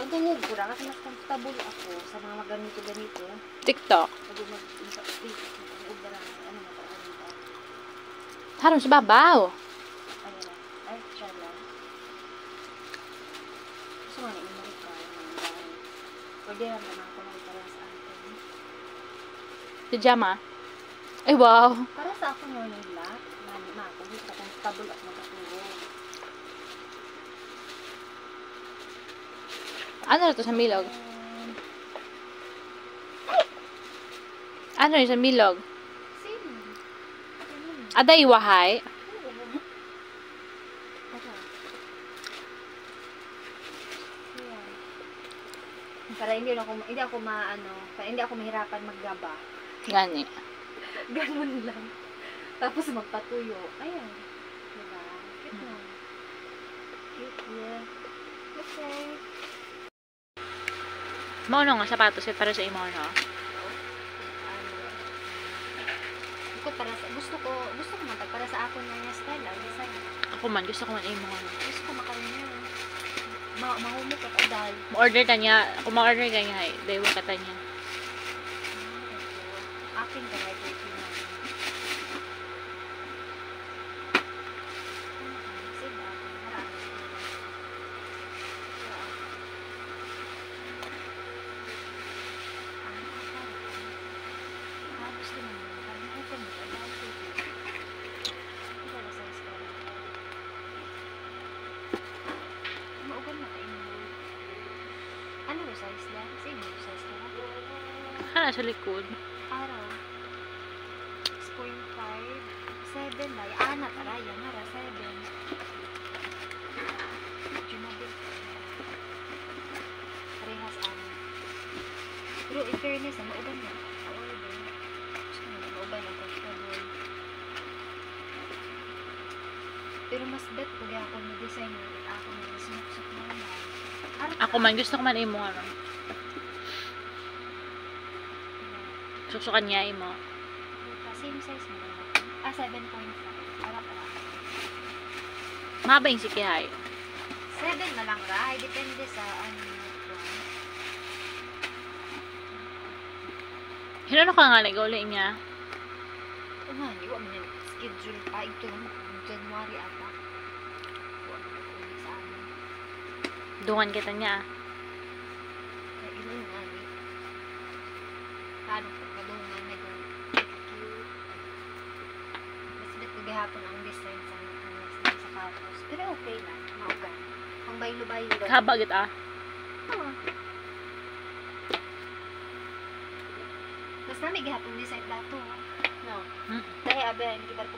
Pag tungog ko na, kasi mas comfortable ako sa mga ganito-ganito. TikTok. Pag mag-tungog na lang, ano na pa, ano pa. Harong sa babaw. Ayun na. Ay, try lang. Gusto nga na, inulit ka. Pwede lang naman ako na para sa akin. Pajama. Ay, wow. Para sa ako morning black, na ako, gusto comfortable at makatulog. Ano na to sa milog? Ano yun sa milog? Same. Aday wahay. Para hindi ako mahirapan maggaba. Gani. Ganun lang. Tapos magpatuyo. Ayan. Diba? Cute na. Cute, yeah. Okay. Mauno nga sapatos para sa imo no. Gusto ko man para sa ako na niya style ang design. Ako man gusto ko man imo ano. Gusto ko makaroon niya. Mahumok at adal. Ma-order ta niya. Kung ma-order ka niya, daywa ka ta niya. Akin ka right here. Ano ba size lang? Sino ba size lang? Kana sa likod. Araw. 6.5. 7 day. Anak, araya. Nara, 7. Jumabil. Parehas anak. Pero in fairness, mauban na. Mauban ang comfortable. Pero mas bet pag ako na-design ulit ako na sinuksak na naman. Ako man gusto ko man imo ano. Susukan niya imo. Same size mo lang. 7.5. Para. Mahaba yung sikihay. 7 na lang ra. Depende sa ano. Hinano ka nga nag-uli niya? Hindi ko man schedule pa. Ito, January ata. Sa amin. Dungan kita niya. Kaya ilan nga ni. Paano ko kadungan na doon. Cute. Mas bet ko gihapon ang design sa sapatos. Pero okay lang. Maugan. Pang baylo-baylo. Haba kita. Mas nami gihapon design dato. No. Hmm. Dahil abe, hindi ko ba